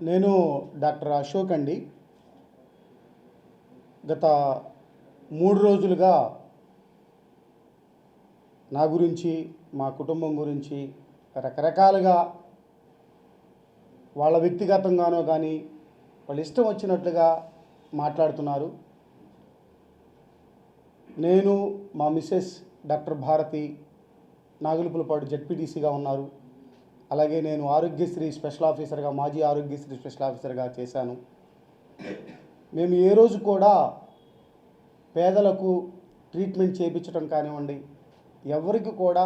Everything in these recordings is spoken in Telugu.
నేను డాక్టర్ అశోక్ అండి. గత 3 రోజులుగా నా గురించి, మా కుటుంబం గురించి రకరకాలుగా వాళ్ళ వ్యక్తిగతంగానో కానీ వాళ్ళ ఇష్టం వచ్చినట్లుగా మాట్లాడుతున్నారు. నేను, మా మిస్సెస్ డాక్టర్ భారతి నాగులుపులపాడు జెడ్పీటీసీగా ఉన్నారు. అలాగే నేను ఆరోగ్యశ్రీ స్పెషల్ ఆఫీసర్గా, మాజీ ఆరోగ్యశ్రీ స్పెషల్ ఆఫీసర్గా చేశాను. మేము ఏ రోజు కూడా పేదలకు ట్రీట్మెంట్ చేయించడం కానివ్వండి, ఎవరికి కూడా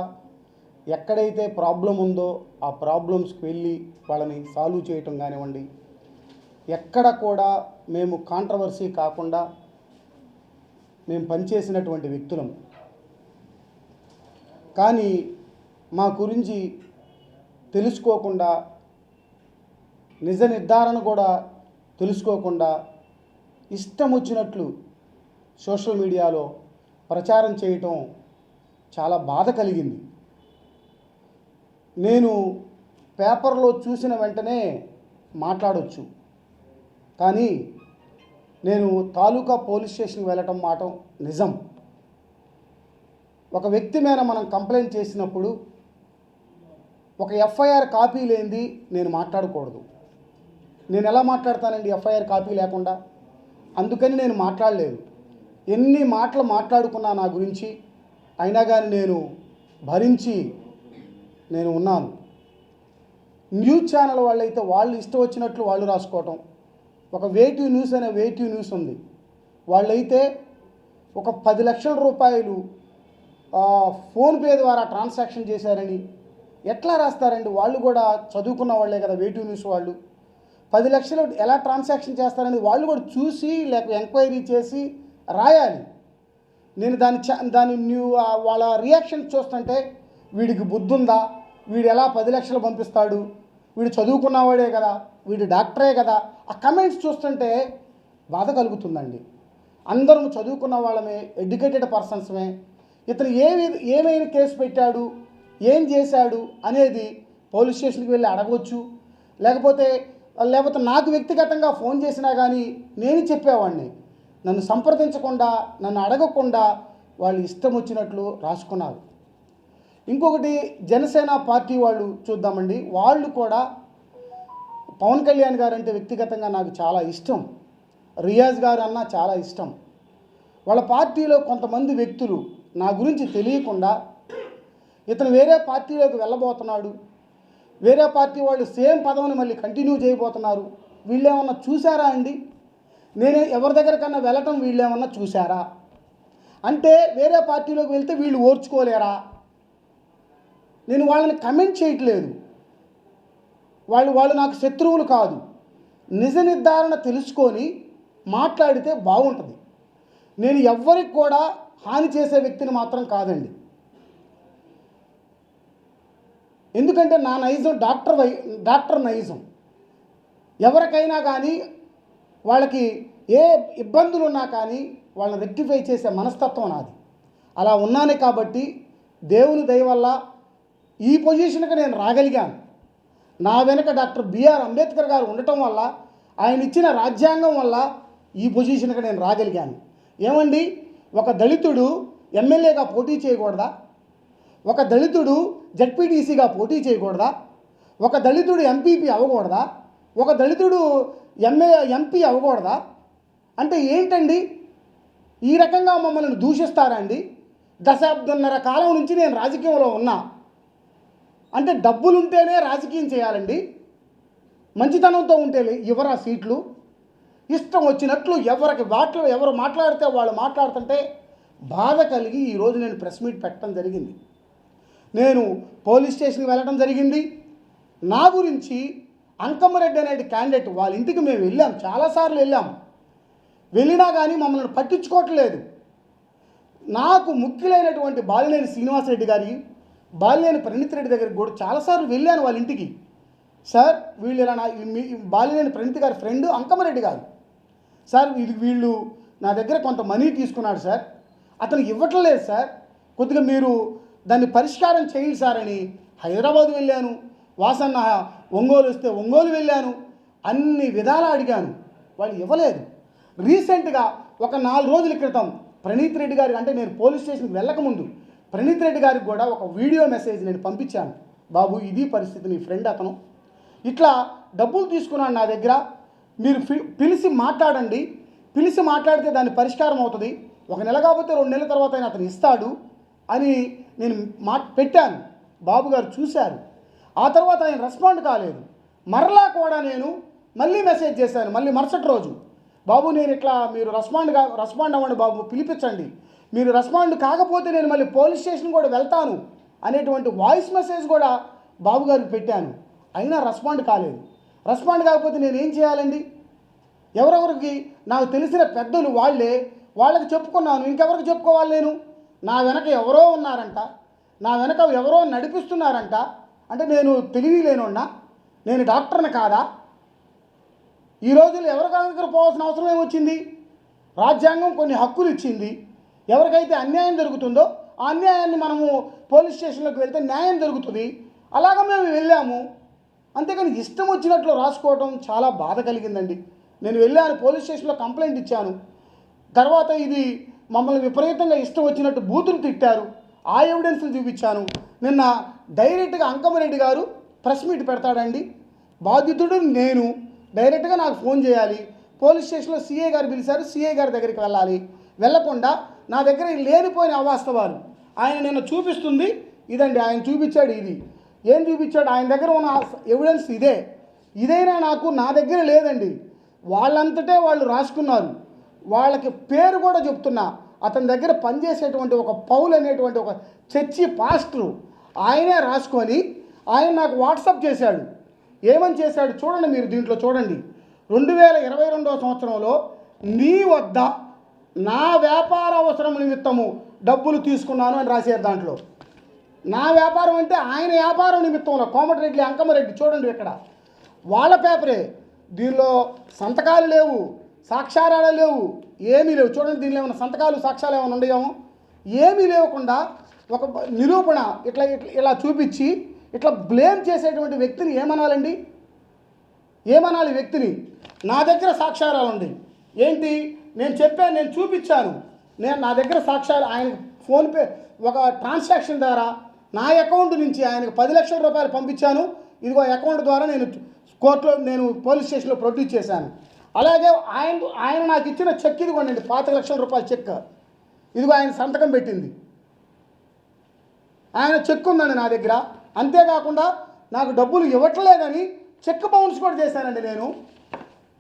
ఎక్కడైతే ప్రాబ్లం ఉందో ఆ ప్రాబ్లమ్స్కి వెళ్ళి వాళ్ళని సాల్వ్ చేయటం కానివ్వండి, ఎక్కడ కూడా మేము కాంట్రవర్సీ కాకుండా మేము పనిచేసినటువంటి వ్యక్తులం. కానీ మా గురించి తెలుసుకోకుండా, నిజ నిర్ధారణ కూడా తెలుసుకోకుండా ఇష్టం వచ్చినట్లు సోషల్ మీడియాలో ప్రచారం చేయటం చాలా బాధ కలిగింది. నేను పేపర్లో చూసిన వెంటనే మాట్లాడవచ్చు, కానీ నేను తాలూకా పోలీస్ స్టేషన్కి వెళ్ళటం మాట నిజం. ఒక వ్యక్తి మీద మనం కంప్లైంట్ చేసినప్పుడు ఒక ఎఫ్ఐఆర్ కాపీ లేనిది నేను మాట్లాడకూడదు. నేను ఎలా మాట్లాడతానండి ఎఫ్ఐఆర్ కాపీ లేకుండా? అందుకని నేను మాట్లాడలేదు. ఎన్ని మాటలు మాట్లాడుకున్నా నా గురించి, అయినా కానీ నేను భరించి నేను ఉన్నాను. న్యూస్ ఛానల్ వాళ్ళైతే వాళ్ళు ఇష్టం వచ్చినట్లు వాళ్ళు రాసుకోవటం. ఒక వేటివ్ న్యూస్ అనే వేటివ్ న్యూస్ ఉంది, వాళ్ళైతే ఒక 10 లక్షల రూపాయలు ఫోన్పే ద్వారా ట్రాన్సాక్షన్ చేశారని ఎట్లా రాస్తారండి? వాళ్ళు కూడా చదువుకున్న వాళ్ళే కదా వేటివ్ న్యూస్ వాళ్ళు. 10 లక్షలు ఎలా ట్రాన్సాక్షన్ చేస్తారని వాళ్ళు కూడా చూసి లేక ఎంక్వైరీ చేసి రాయాలి. నేను దాని వాళ్ళ రియాక్షన్ చూస్తుంటే వీడికి బుద్ధి ఉందా, వీడు ఎలా 10 లక్షలు పంపిస్తాడు, వీడు చదువుకున్నవాడే కదా, వీడు డాక్టరే కదా, ఆ కమెంట్స్ చూస్తుంటే బాధ కలుగుతుందండి. అందరం చదువుకున్న వాళ్ళమే, ఎడ్యుకేటెడ్ పర్సన్స్మే. ఇతను ఏమైనా కేసు పెట్టాడు, ఏం చేశాడు అనేది పోలీస్ స్టేషన్కి వెళ్ళి అడగవచ్చు. లేకపోతే నాకు వ్యక్తిగతంగా ఫోన్ చేసినా కానీ నేను చెప్పేవాడిని. నన్ను సంప్రదించకుండా, నన్ను అడగకుండా వాళ్ళు ఇష్టం వచ్చినట్లు రాసుకున్నారు. ఇంకొకటి, జనసేన పార్టీ వాళ్ళు చూద్దామండి. వాళ్ళు కూడా పవన్ కళ్యాణ్ గారు అంటే వ్యక్తిగతంగా నాకు చాలా ఇష్టం, రియాజ్ గారు అన్నా చాలా ఇష్టం. వాళ్ళ పార్టీలో కొంతమంది వ్యక్తులు నా గురించి తెలియకుండా ఇతను వేరే పార్టీలోకి వెళ్ళబోతున్నాడు, వేరే పార్టీ వాళ్ళు సేమ్ పదవిని మళ్ళీ కంటిన్యూ చేయబోతున్నారు, వీళ్ళేమన్నా చూసారా అండి? నేను ఎవరి దగ్గరకన్నా వెళ్ళటం వీళ్ళేమన్నా చూసారా? అంటే వేరే పార్టీలోకి వెళ్తే వీళ్ళు ఓర్చుకోలేరా? నేను వాళ్ళని కమెంట్ చేయట్లేదు. వాళ్ళు నాకు శత్రువులు కాదు. నిజ నిర్ధారణ తెలుసుకొని మాట్లాడితే బాగుంటుంది. నేను ఎవ్వరికి కూడా హాని చేసే వ్యక్తిని మాత్రం కాదండి. ఎందుకంటే నా నైజం డాక్టర్ నైజం. ఎవరికైనా కానీ వాళ్ళకి ఏ ఇబ్బందులు ఉన్నా కానీ వాళ్ళని రెక్టిఫై చేసే మనస్తత్వం నాది. అలా ఉన్నానే కాబట్టి దేవుని దయ వల్ల ఈ పొజిషన్కి నేను రాగలిగాను. నా వెనుక డాక్టర్ బిఆర్ అంబేద్కర్ గారు ఉండటం వల్ల, ఆయన ఇచ్చిన రాజ్యాంగం వల్ల ఈ పొజిషన్కి నేను రాగలిగాను. ఏమండి, ఒక దళితుడు ఎమ్మెల్యేగా పోటీ చేయకూడదా? ఒక దళితుడు జెడ్పీటీసీగా పోటీ చేయకూడదా? ఒక దళితుడు ఎంపీపీ అవ్వకూడదా? ఒక దళితుడు ఎంపీ అవ్వకూడదా? అంటే ఏంటండి, ఈ రకంగా మమ్మల్ని దూషిస్తారా అండి? దశాబ్దన్నర కాలం నుంచి నేను రాజకీయంలో ఉన్నా. అంటే డబ్బులుంటేనే రాజకీయం చేయాలండి? మంచితనంతో ఉంటే ఎవరా సీట్లు? ఇష్టం వచ్చినట్లు ఎవరు మాట్లాడితే వాళ్ళు మాట్లాడుతుంటే బాధ కలిగి ఈరోజు నేను ప్రెస్ మీట్ పెట్టడం జరిగింది. నేను పోలీస్ స్టేషన్కి వెళ్ళడం జరిగింది. నా గురించి అంకమ్మరెడ్డి అనే క్యాండిడేట్ వాళ్ళ ఇంటికి మేము వెళ్ళాం, చాలాసార్లు వెళ్ళాం. వెళ్ళినా కానీ మమ్మల్ని పట్టించుకోవట్లేదు. నాకు ముఖ్యులైనటువంటి బాలినేని శ్రీనివాసరెడ్డి గారి, బాలినేని ప్రణీత్ రెడ్డి దగ్గరికి కూడా చాలాసార్లు వెళ్ళాను వాళ్ళ ఇంటికి. సార్, వీళ్ళు ఇలా బాలినేని ప్రణీత్ గారి ఫ్రెండ్ అంకమ్మరెడ్డి గారు, సార్ వీళ్ళు నా దగ్గర కొంత మనీ తీసుకున్నాడు సార్, అతను ఇవ్వట్లేదు సార్, కొద్దిగా మీరు దాన్ని పరిష్కారం చేయండి సార్ అని హైదరాబాద్ వెళ్ళాను, వాసన్న ఒంగోలు వస్తే ఒంగోలు వెళ్ళాను, అన్ని విధాలా అడిగాను, వాళ్ళు ఇవ్వలేదు. రీసెంట్గా ఒక 4 రోజుల క్రితం ప్రణీత్ రెడ్డి గారికి, అంటే నేను పోలీస్ స్టేషన్కి వెళ్ళకముందు ప్రణీత్ రెడ్డి గారికి కూడా ఒక వీడియో మెసేజ్ నేను పంపించాను. బాబు ఇది పరిస్థితి, నీ ఫ్రెండ్ అతను ఇట్లా డబ్బులు తీసుకున్నాడు నా దగ్గర, మీరు పిలిచి మాట్లాడండి, పిలిచి మాట్లాడితే దాని పరిష్కారం అవుతుంది, 1 నెల కాకపోతే 2 నెలల తర్వాత ఆయన అతను ఇస్తాడు అని నేను పెట్టాను. బాబు గారు చూశారు. ఆ తర్వాత ఆయన రెస్పాండ్ కాలేదు. మరలా కూడా నేను మళ్ళీ మెసేజ్ చేశాను, మళ్ళీ మరుసటి రోజు, బాబు నేను ఇట్లా మీరు రెస్పాండ్ అవ్వండి బాబు, పిలిపించండి, మీరు రెస్పాండ్ కాకపోతే నేను మళ్ళీ పోలీస్ స్టేషన్ కూడా వెళ్తాను అనేటువంటి వాయిస్ మెసేజ్ కూడా బాబు గారికి పెట్టాను. అయినా రెస్పాండ్ కాలేదు. రెస్పాండ్ కాకపోతే నేను ఏం చేయాలండి? ఎవరెవరికి నాకు తెలిసిన పెద్దలు వాళ్ళకి చెప్పుకున్నాను, ఇంకెవరికి చెప్పుకోవాలి నేను? నా వెనక ఎవరో ఉన్నారంట, నా వెనక ఎవరో నడిపిస్తున్నారంట. అంటే నేను తెలివి లేనున్నా, నేను డాక్టర్ని కాదా? ఈ రోజుల్లో ఎవరి దగ్గర పోవాల్సిన అవసరం ఏమొచ్చింది? రాజ్యాంగం కొన్ని హక్కులు ఇచ్చింది. ఎవరికైతే అన్యాయం జరుగుతుందో ఆ అన్యాయాన్ని మనము పోలీస్ స్టేషన్లోకి వెళ్తే న్యాయం జరుగుతుంది. అలాగ మేము వెళ్ళాము. అంతేకాని ఇష్టం వచ్చినట్లు రాసుకోవడం చాలా బాధ కలిగిందండి. నేను వెళ్ళాను, పోలీస్ స్టేషన్లో కంప్లైంట్ ఇచ్చాను. తర్వాత ఇది మమ్మల్ని విపరీతంగా ఇష్టం వచ్చినట్టు బూతులు తిట్టారు. ఆ ఎవిడెన్స్లు చూపించాను. నిన్న డైరెక్ట్గా అంకమరెడ్డి గారు ప్రెస్ మీట్ పెడతాడండి, బాధితుడు నేను, డైరెక్ట్గా నాకు ఫోన్ చేయాలి. పోలీస్ స్టేషన్లో సీఐ గారు పిలిచారు, సీఐ గారి దగ్గరికి వెళ్ళాలి. వెళ్ళకుండా నా దగ్గర లేనిపోయిన అవాస్తవాలు ఆయన నిన్న చూపిస్తుంది. ఇదండి ఆయన చూపించాడు. ఇది ఏం చూపించాడు? ఆయన దగ్గర ఉన్న ఎవిడెన్స్ ఇదైనా నా దగ్గర లేదండి. వాళ్ళంతటే వాళ్ళు రాసుకున్నారు. వాళ్ళకి పేరు కూడా చెప్తున్నా. అతని దగ్గర పనిచేసేటువంటి ఒక పౌల్ అనేటువంటి ఒక చర్చి పాస్టరు ఆయనే రాసుకొని ఆయన నాకు వాట్సాప్ చేశాడు. ఏమని చేశాడు చూడండి, మీరు దీంట్లో చూడండి. 2022వ సంవత్సరంలో నీ వద్ద నా వ్యాపార అవసరం నిమిత్తము డబ్బులు తీసుకున్నాను అని రాశారు. దాంట్లో నా వ్యాపారం అంటే ఆయన వ్యాపారం నిమిత్తంలో కోమటిరెడ్డి అంకమరెడ్డి చూడండి, ఇక్కడ వాళ్ళ పేపరే. దీనిలో సంతకాలు లేవు, సాక్ష్యాలు లేవు, ఏమీ లేవు. చూడండి, దీనిలో ఏమైనా సంతకాలు సాక్ష్యాలు ఏమైనా ఉండేమో, ఏమీ లేకుండా ఒక నిరూపణ ఇలా చూపించి ఇట్లా బ్లేమ్ చేసేటువంటి వ్యక్తిని ఏమనాలండి? ఏమనాలి వ్యక్తిని? నా దగ్గర సాక్ష్యాలు ఉంది ఏంటి? నేను చెప్పాను, నేను చూపించాను. నా దగ్గర సాక్ష్యాలు, ఆయనకు ఫోన్పే ఒక ట్రాన్సాక్షన్ ద్వారా నా అకౌంట్ నుంచి ఆయనకు 10 లక్షల రూపాయలు పంపించాను. ఇదిగో అకౌంట్ ద్వారా నేను పోలీస్ స్టేషన్లో ప్రొడ్యూస్ చేశాను. అలాగే ఆయన నాకు ఇచ్చిన చెక్ ఇదిగోండి, 5 లక్షల రూపాయల చెక్. ఇదిగో ఆయన సంతకం పెట్టింది, ఆయన చెక్ ఉందండి నా దగ్గర. అంతేకాకుండా నాకు డబ్బులు ఇవ్వట్లేదని చెక్ బౌన్స్ కూడా చేశానండి. నేను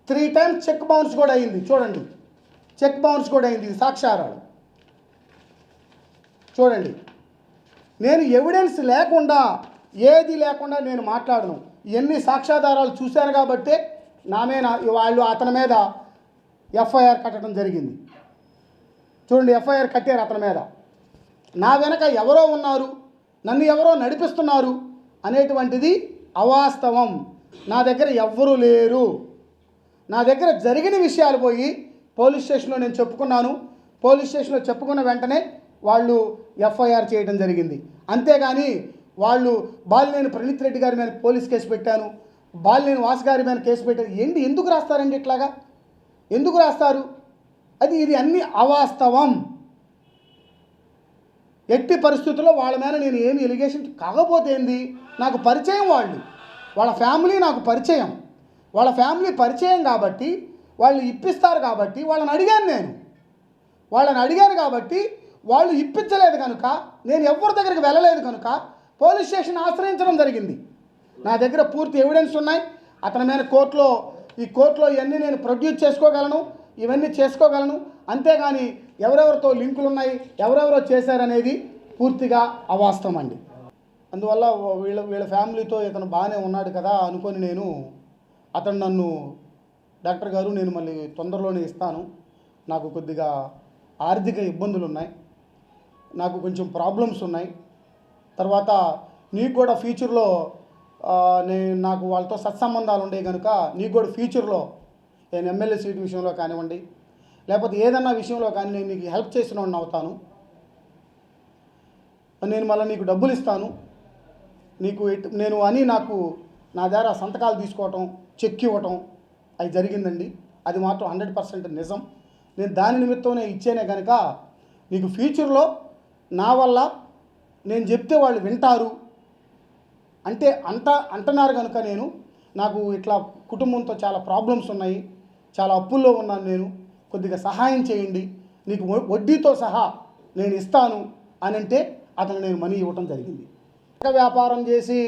3 times చెక్ బౌన్స్ కూడా అయింది. చూడండి, చెక్ బౌన్స్ కూడా అయింది. సాక్ష్యాలు చూడండి. నేను ఎవిడెన్స్ లేకుండా, ఏది లేకుండా నేను మాట్లాడను. ఎన్ని సాక్ష్యాధారాలు చూశాను కాబట్టి వాళ్ళు అతని మీద ఎఫ్ఐఆర్ కట్టడం జరిగింది. చూడండి, ఎఫ్ఐఆర్ కట్టారు అతని మీద. నా వెనక ఎవరో ఉన్నారు, నన్ను ఎవరో నడిపిస్తున్నారు అనేటువంటిది అవాస్తవం. నా దగ్గర ఎవ్వరూ లేరు. నా దగ్గర జరిగిన విషయాలు పోయి పోలీస్ స్టేషన్లో నేను చెప్పుకున్నాను. పోలీస్ స్టేషన్లో చెప్పుకున్న వెంటనే వాళ్ళు ఎఫ్ఐఆర్ చేయడం జరిగింది. అంతేగాని వాళ్ళు బాలినేని ప్రణీత్ రెడ్డి గారి మీద పోలీస్ కేసు పెట్టాను, బాలినేని వాసు గారి మీద కేసు పెట్టారు. ఎందుకు రాస్తారండి ఇట్లాగా? ఎందుకు రాస్తారు? ఇది అన్ని అవాస్తవం. ఎట్టి పరిస్థితుల్లో వాళ్ళ మీద నేను ఏమి ఎలిగేషన్ కాకపోతే ఏంది, నాకు పరిచయం, వాళ్ళ ఫ్యామిలీ నాకు పరిచయం. వాళ్ళ ఫ్యామిలీ పరిచయం కాబట్టి వాళ్ళు ఇప్పిస్తారు కాబట్టి వాళ్ళని అడిగాను కాబట్టి వాళ్ళు ఇప్పించలేదు కనుక, నేను ఎవరి దగ్గరికి వెళ్ళలేదు కనుక పోలీస్ స్టేషన్ ఆశ్రయించడం జరిగింది. నా దగ్గర పూర్తి ఎవిడెన్స్ ఉన్నాయి. అతని మీద కోర్టులో ఇవన్నీ నేను ప్రొడ్యూస్ చేసుకోగలను, ఇవన్నీ చేసుకోగలను. అంతేగాని ఎవరెవరితో లింకులు ఉన్నాయి, ఎవరెవరో చేశారనేది పూర్తిగా అవాస్తవం అండి. అందువల్ల వీళ్ళ ఫ్యామిలీతో ఇతను బాగానే ఉన్నాడు కదా అనుకొని అతను నన్ను, డాక్టర్ గారు నేను మళ్ళీ తొందరలోనే ఇస్తాను, నాకు కొద్దిగా ఆర్థిక ఇబ్బందులు ఉన్నాయి, నాకు కొంచెం ప్రాబ్లమ్స్ ఉన్నాయి, తర్వాత నీకు కూడా ఫ్యూచర్లో నాకు వాళ్ళతో సత్సంబంధాలు ఉండే కనుక నీకు కూడా ఫ్యూచర్లో నేను ఎమ్మెల్యే సీట్ విషయంలో కానివ్వండి, లేకపోతే ఏదన్నా విషయంలో కానీ నేను నీకు హెల్ప్ చేసిన వాడిని అవుతాను, నేను మళ్ళీ నీకు డబ్బులు ఇస్తాను, నీకు నేను అని నాకు నా దగ్గర సంతకాలు తీసుకోవటం, చెక్ ఇవ్వటం అది జరిగిందండి. అది మాత్రం 100% నిజం. నేను దాని నిమిత్తమే ఇచ్చేనే కనుక నీకు ఫ్యూచర్లో నా వల్ల నేను చెప్తే వాళ్ళు వింటారు అంటే అంటున్నారు కనుక నాకు ఇట్లా కుటుంబంతో చాలా ప్రాబ్లమ్స్ ఉన్నాయి, చాలా అప్పుల్లో ఉన్నాను, నేను కొద్దిగా సహాయం చేయండి, నీకు వడ్డీతో సహా నేను ఇస్తాను అని అంటే అతను నేను మనీ ఇవ్వటం జరిగింది. ఇసుక వ్యాపారం చేసి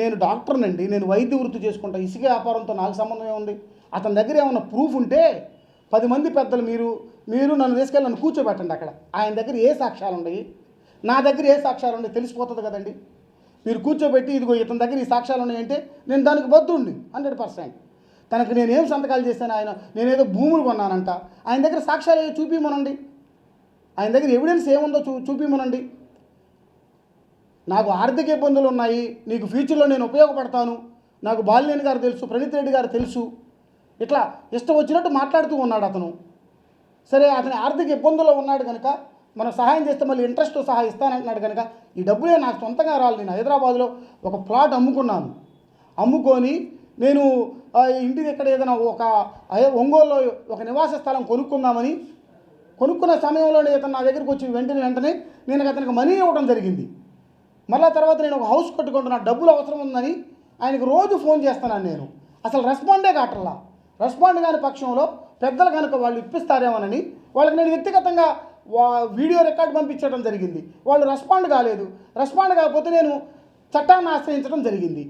నేను డాక్టర్నండి, నేను వైద్య వృత్తి చేసుకుంటా, ఇసుక వ్యాపారంతో నాకు సంబంధం ఉంది. అతని దగ్గర ఏమైనా ప్రూఫ్ ఉంటే 10 మంది పెద్దలు మీరు నన్ను తీసుకెళ్ళి నన్ను కూర్చోబెట్టండి అక్కడ. ఆయన దగ్గర ఏ సాక్ష్యాలు ఉన్నాయి, నా దగ్గర ఏ సాక్ష్యాలు ఉన్నాయి తెలిసిపోతుంది కదండి. మీరు కూర్చోబెట్టి ఇదిగో ఇతని దగ్గర ఈ సాక్ష్యాలు ఉన్నాయంటే నేను దానికి బద్దుండి 100%. తనకు నేనేం సంతకాలు చేశాను, నేనేదో భూములు కొన్నానంట, ఆయన దగ్గర సాక్ష్యాలు చూపిమనండి, ఆయన దగ్గర ఎవిడెన్స్ ఏముందో చూపిమనండి. నాకు ఆర్థిక ఇబ్బందులు ఉన్నాయి, నీకు ఫ్యూచర్లో నేను ఉపయోగపడతాను, నాకు బాలినేని గారు తెలుసు, ప్రణీత్ రెడ్డి గారు తెలుసు, ఇట్లా ఇష్టం వచ్చినట్టు మాట్లాడుతూ ఉన్నాడు అతను. సరే, అతని ఆర్థిక ఇబ్బందుల్లో ఉన్నాడు కనుక మనం సహాయం చేస్తే మళ్ళీ ఇంట్రెస్ట్తో సహా ఇస్తానంటున్నాడు కనుక ఈ డబ్బులే నాకు సొంతంగా రాలి. నేను హైదరాబాద్లో ఒక ప్లాట్ అమ్ముకున్నాను, అమ్ముకొని నేను ఇంటి దగ్గర ఏదైనా ఒంగోలులో ఒక నివాస స్థలం కొనుక్కున్న సమయంలోనే ఇతను నా దగ్గరికి వచ్చి వెంటనే నేను అతనికి మనీ ఇవ్వడం జరిగింది. మళ్ళీ తర్వాత నేను ఒక హౌస్ కట్టుకుంటున్నా, డబ్బులు అవసరం ఉందని ఆయనకు రోజు ఫోన్ చేస్తున్నాను. నేను అసలు రెస్పాండే కావట్లా. రెస్పాండ్ కాని పక్షంలో పెద్దలు కనుక వాళ్ళు ఇప్పిస్తారేమోనని వాళ్ళకి నేను వ్యక్తిగతంగా వీడియో రికార్డు పంపించడం జరిగింది. వాళ్ళు రెస్పాండ్ కాలేదు. రెస్పాండ్ కాకపోతే నేను చట్టాన్ని ఆశ్రయించడం జరిగింది.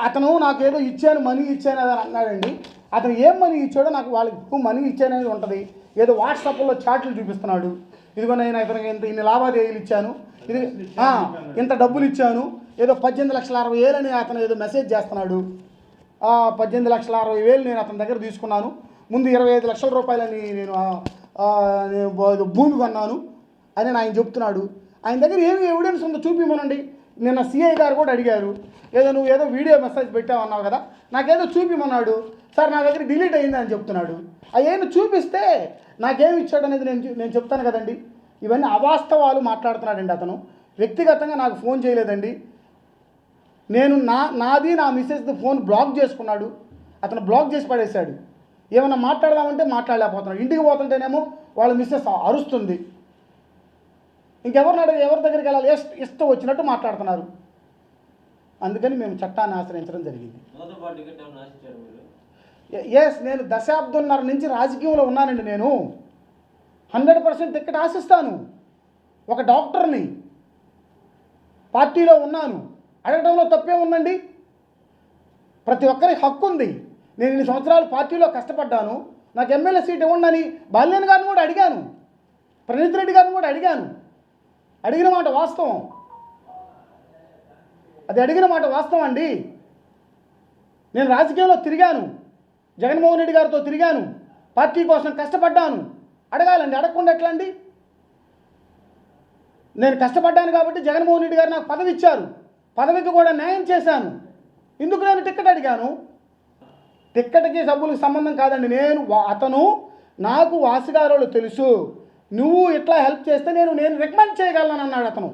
అతను నాకు ఏదో ఇచ్చాను, మనీ ఇచ్చాను అని అన్నాడండి. అతను ఏం మనీ ఇచ్చాడో నాకు వాళ్ళకి మనీ ఇచ్చాననేది ఉంటుంది. ఏదో వాట్సాప్లో చాట్లు చూపిస్తున్నాడు, ఇదిగో నేను ఇతనికి ఇన్ని లావాదేవీలు ఇచ్చాను, ఇది ఇంత డబ్బులు ఇచ్చాను, ఏదో 18,60,000 అని అతను ఏదో మెసేజ్ చేస్తున్నాడు. 18,60,000 నేను అతని దగ్గర తీసుకున్నాను, ముందు 25 లక్షల రూపాయలని నేను భూమి కొన్నాను అని ఆయన చెప్తున్నాడు. ఆయన దగ్గర ఏమి ఎవిడెన్స్ ఉందో చూపిమనండి. నిన్న సిఐ గారు కూడా అడిగారు, నువ్వు ఏదో వీడియో మెసేజ్ పెట్టావన్నావు కదా, నాకేదో చూపిమన్నాడు. సార్ నా దగ్గర డిలీట్ అయింది అని చెప్తున్నాడు. అవేమి చూపిస్తే నాకేమి ఇచ్చాడు అనేది నేను చెప్తాను కదండి. ఇవన్నీ అవాస్తవాలు మాట్లాడుతున్నాడండి అతను. వ్యక్తిగతంగా నాకు ఫోన్ చేయలేదండి. నేను నాది నా మిస్సెస్ది ఫోన్ బ్లాక్ చేసుకున్నాడు. అతను బ్లాక్ చేసి పడేశాడు. ఏమైనా మాట్లాడదామంటే మాట్లాడలేకపోతున్నాడు. ఇంటికి పోతుంటేనేమో వాళ్ళ మిస్సెస్ అరుస్తుంది. ఎవరి దగ్గరికి వెళ్ళాలి, ఇష్టం వచ్చినట్టు మాట్లాడుతున్నారు. అందుకని మేము చట్టాన్ని ఆశ్రయించడం జరిగింది. నేను దశాబ్దంన్నర నుంచి రాజకీయంలో ఉన్నానండి. నేను 100% టికెట్ ఆశిస్తాను. ఒక డాక్టర్ని, పార్టీలో ఉన్నాను, అడగడంలో తప్పే ఉందండి. ప్రతి ఒక్కరికి హక్కు ఉంది. నేను ఇన్ని సంవత్సరాలు పార్టీలో కష్టపడ్డాను, నాకు ఎమ్మెల్యే సీట్ ఇవ్వండి బాలినేని గారిని కూడా అడిగాను, ప్రణీత్ రెడ్డి గారిని కూడా అడిగాను. అడిగిన మాట వాస్తవం, అది అడిగిన మాట వాస్తవం అండి. నేను రాజకీయంలో తిరిగాను, జగన్మోహన్ రెడ్డి గారితో తిరిగాను, పార్టీ కోసం కష్టపడ్డాను. అడగాలండి, అడగకుండా ఎట్లా అండి? నేను కష్టపడ్డాను కాబట్టి జగన్మోహన్ రెడ్డి గారు నాకు పదవి ఇచ్చారు, పదవికి కూడా న్యాయం చేశాను. ఇందుకు నేను టిక్కెట్ అడిగాను. టిక్కెట్కి సభ్యులకు సంబంధం కాదండి. అతను నాకు వాసిగారోళ్ళు తెలుసు, నువ్వు ఇట్లా హెల్ప్ చేస్తే నేను రికమెండ్ చేయగలను అన్నాడు అతను.